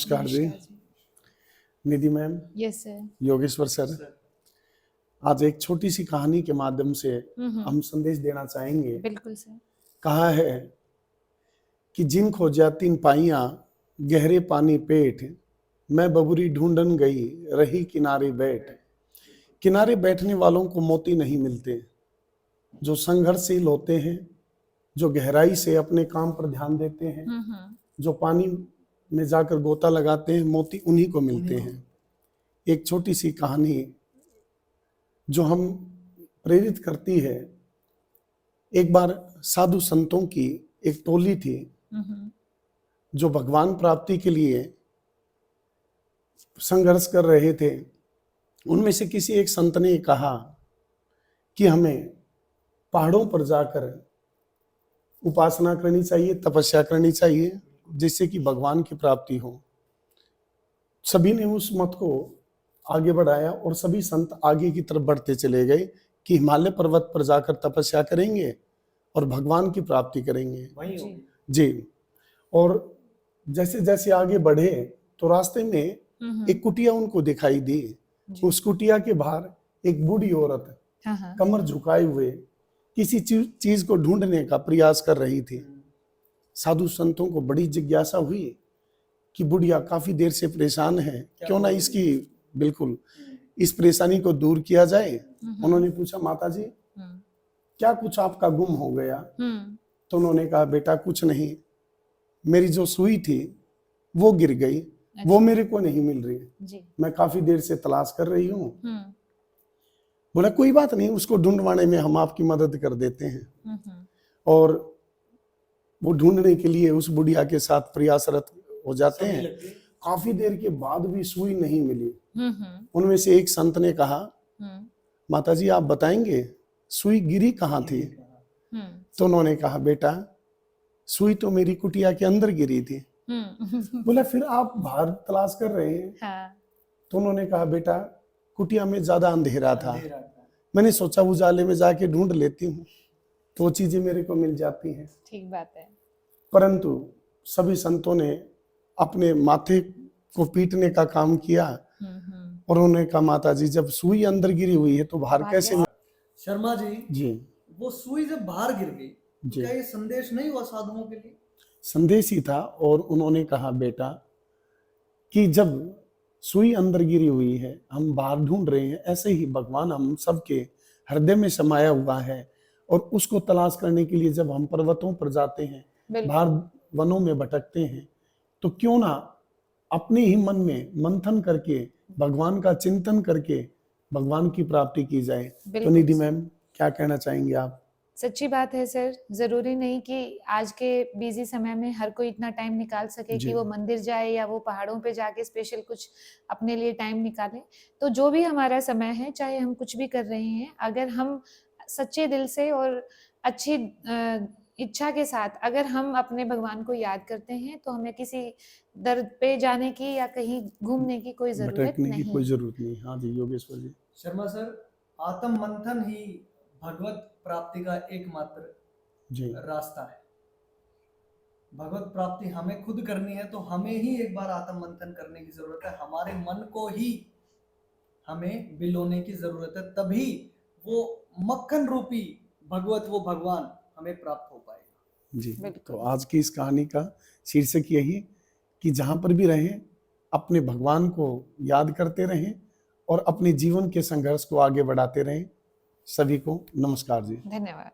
नमस्कार जी। Nidhi ma'am, yes sir. Yogeshwar sir, आज एक छोटी सी कहानी के माध्यम से हम संदेश देना चाहेंगे। बिल्कुल सर। कहा है कि जिन खोजा तीन पाइयां गहरे पानी पेट, मैं बबूरी ढूंढन गई रही किनारे बैठ। किनारे बैठने वालों को मोती नहीं मिलते, जो संघर्षशील होते हैं, जो गहराई से अपने काम पर ध्यान देते हैं, जो पानी में जाकर गोता लगाते हैं, मोती उन्हीं को मिलते हैं। एक छोटी सी कहानी जो हम प्रेरित करती है। एक बार साधु संतों की एक टोली थी जो भगवान प्राप्ति के लिए संघर्ष कर रहे थे। उनमें से किसी एक संत ने कहा कि हमें पहाड़ों पर जाकर उपासना करनी चाहिए, तपस्या करनी चाहिए, जिससे कि भगवान की प्राप्ति हो। सभी ने उस मत को आगे बढ़ाया और सभी संत आगे की तरफ बढ़ते चले गए कि हिमालय पर्वत पर जाकर तपस्या करेंगे और भगवान की प्राप्ति करेंगे। जी। और जैसे जैसे आगे बढ़े तो रास्ते में एक कुटिया उनको दिखाई दी। उस कुटिया के बाहर एक बूढ़ी औरत कमर झुकाए हुए किसी चीज को ढूंढने का प्रयास कर रही थी। साधु संतों को बड़ी जिज्ञासा हुई कि बुढ़िया काफी देर से परेशान है, क्यों ना इसकी बिल्कुल इस परेशानी को दूर किया जाए। उन्होंने पूछा, माता जी क्या कुछ आपका गुम हो गया? तो उन्होंने कहा, बेटा कुछ नहीं, मेरी जो सुई थी वो गिर गई, वो मेरे को नहीं मिल रही, मैं काफी देर से तलाश कर रही हूँ। बोला कोई बात नहीं, उसको ढूंढवाने में हम आपकी मदद कर देते हैं। और वो ढूंढने के लिए उस बुढ़िया के साथ प्रयासरत हो जाते हैं। काफी देर के बाद भी सुई नहीं मिली। उनमें से एक संत ने कहा, माता जी आप बताएंगे सुई गिरी कहाँ थी? तो उन्होंने कहा, बेटा सुई तो मेरी कुटिया के अंदर गिरी थी। बोला फिर आप बाहर तलाश कर रहे हैं? तो उन्होंने कहा, बेटा कुटिया में ज्यादा अंधेरा था, मैंने सोचा उजाले में जाके ढूंढ लेती हूँ तो वो चीजें मेरे को मिल जाती हैं। ठीक बात है। परंतु सभी संतों ने अपने माथे को पीटने का काम किया और उन्होंने कहा, माता जी जब सुई अंदर गिरी हुई है तो बाहर कैसे? शर्मा जी जी, वो सुई जब बाहर गिर गई तो क्या ये संदेश नहीं हुआ साधुओं के लिए? संदेश ही था। और उन्होंने कहा, बेटा कि जब सुई अंदर गिरी हुई है, हम बाहर ढूंढ रहे हैं, ऐसे ही भगवान हम सबके हृदय में समाया हुआ है। और उसको तलाश करने के लिए जब हम पर्वतों पर जाते हैं, बाहर वनों में भटकते हैं, तो क्यों ना अपने ही मन में मंथन करके भगवान का चिंतन करके भगवान की प्राप्ति की जाए। तो निधि मैम क्या कहना चाहेंगे आप? सच्ची बात है सर। जरूरी नहीं कि आज के बिजी समय में हर कोई इतना टाइम निकाल सके कि वो मंदिर जाए या वो पहाड़ों पे जाके स्पेशल कुछ अपने लिए टाइम निकाले। तो जो भी हमारा समय है, चाहे हम कुछ भी कर रहे हैं, अगर हम सच्चे दिल से और अच्छी इच्छा के साथ अगर हम अपने भगवान को याद करते हैं तो हमें किसी दर पे जाने की या कहीं घूमने की कोई जरूरत नहीं। कोई जरूरत नहीं। हाँ जी योगेश्वर जी। शर्मा सर, आत्म मंथन ही भगवत प्राप्ति का एकमात्र रास्ता है। भगवत प्राप्ति हमें खुद करनी है तो हमें ही एक बार आत्म मंथन करने की जरूरत है। हमारे मन को ही हमें बिलोने की जरूरत है, तभी वो मक्खन रूपी भगवत, वो भगवान हमें प्राप्त हो पाएगा। जी, तो आज की इस कहानी का शीर्षक यही कि जहां पर भी रहें अपने भगवान को याद करते रहें और अपने जीवन के संघर्ष को आगे बढ़ाते रहें। सभी को नमस्कार जी। धन्यवाद।